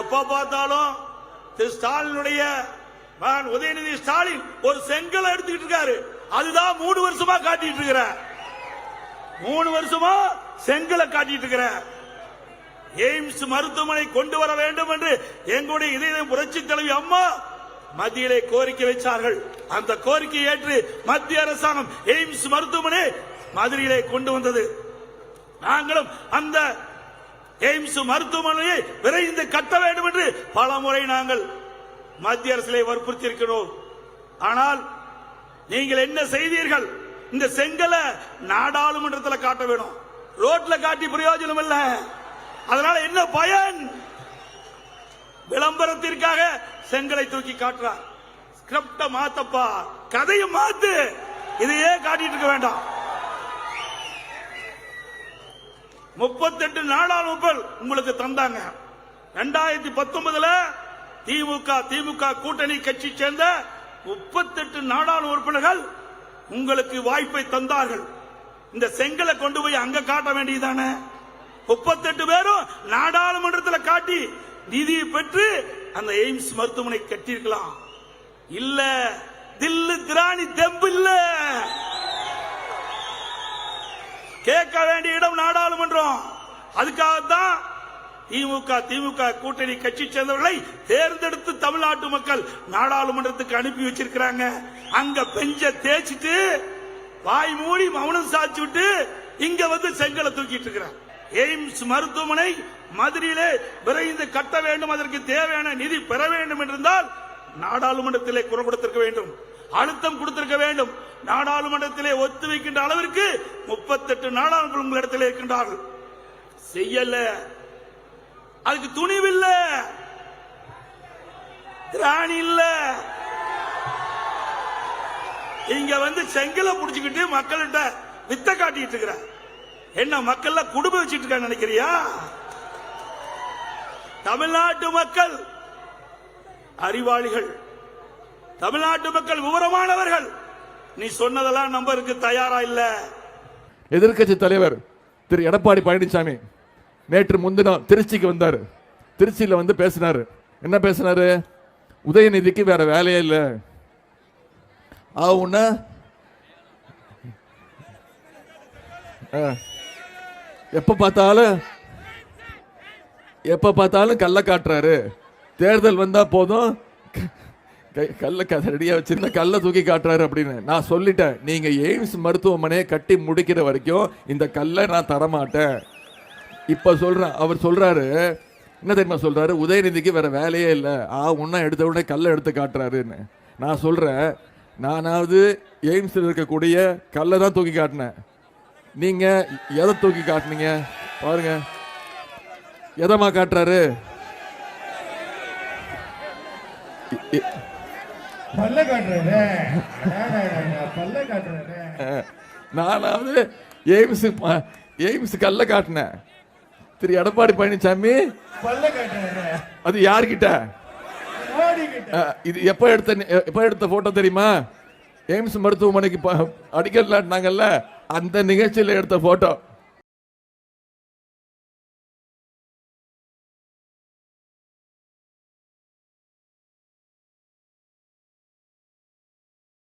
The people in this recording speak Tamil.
எப்ப பார்த்தாலும் திரு ஸ்டாலினுடைய உதயநிதி ஸ்டாலின் ஒரு செங்கலை எடுத்துக்கிட்டு இருக்காரு. அதுதான் 3 வருஷமா காட்டிட்டு இருக்கிற. 3 வருஷமா செங்கலை காட்டிட்டு இருக்கிற. எய்ம்ஸ் மருத்துவமனை கொண்டு வர வேண்டும் என்று எங்களுடைய இதய புரட்சி தலைவி அம்மா மத்தியிலே கோரிக்கை வைத்தார்கள். அந்த கோரிக்கையை ஏற்று மத்திய அரசாங்கம் எய்ம்ஸ் மருத்துவமனை மதுரையிலே கொண்டு வந்தது. நாங்களும் அந்த எய்ம்ஸ் மருத்துவமனையை விரைந்து கட்ட வேண்டும் என்று பல முறை நாங்கள் மத்திய அரசிலே வற்புறுத்தி இருக்கிறோம். ஆனால் நீங்கள் என்ன செய்தீர்கள்? இந்த செங்கலை நாடாளுமன்றத்தில் காட்ட வேணும், ரோட்ல காட்டி பிரயோஜனம் இல்ல. அதனால என்ன பயன்? விளம்பரத்திற்காக செங்கலை தூக்கி காட்டுறார். ஸ்கிரிப்ட மாத்தப்பா, கதையை மாத்து. இதையே காட்டிட்டு இருக்க வேண்டாம். 38 நாடாளுமன்றம் உங்களுக்கு தந்தாங்க. 2019 திமுக கூட்டணி கட்சி சேர்ந்த 38 நாடாளுமன்ற உறுப்பினர்கள் உங்களுக்கு வாய்ப்பை தந்தார்கள். இந்த செங்கலை கொண்டு போய் அங்க காட்ட வேண்டியதானே? 38 பேரும் நாடாளுமன்றத்தில் காட்டி நிதி பெற்று அந்த எய்ம்ஸ் மருத்துவமனை கட்டியிருக்கலாம். இல்ல, தில்லு திராணி தெம்பு இல்ல. கேட்க வேண்டிய இடம் நாடாளுமன்றம். அதுக்காகத்தான் திமுக கூட்டணி கட்சி சேர்ந்தவர்களை தேர்ந்தெடுத்து தமிழ்நாட்டு மக்கள் நாடாளுமன்றத்துக்கு அனுப்பி வச்சிருக்கிறாங்க. அங்க பெஞ்ச தேய்ச்சிட்டு வாய் மூடி மௌனம் சாட்சி விட்டு இங்க வந்து செங்கலை தூக்கிட்டு இருக்கிறார். எய்ம்ஸ் மருத்துவமனை மதுரையிலே விரைந்து கட்ட வேண்டும். அதற்கு தேவையான நிதி பெற வேண்டும் என்றிருந்தால் நாடாளுமன்றத்திலே குரல் கொடுத்திருக்க வேண்டும், அழுத்தம் கொடுத்திருக்க வேண்டும். நாடாளுமன்றத்திலே ஒத்து வைக்கின்ற அளவிற்கு 38 நாடாளுமன்ற உங்களிடத்தில் இருக்கின்றார்கள். செய்யல, அதுக்கு துணிவில்ல, திராணி இல்ல. இங்க வந்து செங்கலை புடிச்சுக்கிட்டு மக்கள்கிட்ட வித்த காட்டிட்டு இருக்கிற. என்ன மக்கள் குடும்பம் வச்சிட்டு இருக்காங்க நினைக்கிறியா? தமிழ்நாட்டு மக்கள் அறிவாளிகள், தமிழ்நாட்டு மக்கள் விவரமானவர்கள். நீ சொன்னதெல்லாம் நம்பருக்கு தயாரா இல்ல. எதிர்க்கட்சி தலைவர் திரு எடப்பாடி பழனிசாமி நேற்று முன்தினம் திருச்சிக்கு வந்தார். திருச்சியில் வந்து பேசினாரு. என்ன பேசினாரு? உதயநிதிக்கு வேற வேலையே இல்லை. ஆவுன்னா எப்ப பார்த்தாலும் கள்ள காட்டுறாரு. தேர்தல் வந்தா போதும் கல்ல ரெடியா வச்சிருந்த கல்ல தூக்கி காட்டுறாரு அப்படின்னு நான் சொல்லிட்டேன். நீங்க எய்ம்ஸ் மருத்துவமனையை கட்டி முடிக்கிற வரைக்கும் இந்த கல்லை நான் தரமாட்டேன். இப்ப சொல்றேன். அவர் சொல்றாரு, என்ன தெரியுமா சொல்றாரு? உதயநிதிக்கு வேற வேலையே இல்லை, உன்ன எடுத்த உடனே கல்லை எடுத்து காட்டுறாருன்னு. நான் சொல்றேன், நானாவது எய்ம்ஸில் இருக்கக்கூடிய கல்லை தான் தூக்கி காட்டினேன். நீங்க எதை தூக்கி காட்டினீங்க பாருங்க. எதமா காட்டுறாரு? நானாவது எய்ம்ஸ் கல்ல காட்டினேன். திரு எடப்பாடி பழனிசாமி அது யார்கிட்ட? இது எப்ப எடுத்த போட்டோ தெரியுமா? எய்ம்ஸ் மருத்துவமனைக்கு அடிக்கல் நாங்கல்ல, அந்த நிகழ்ச்சியில் எடுத்த போட்டோ.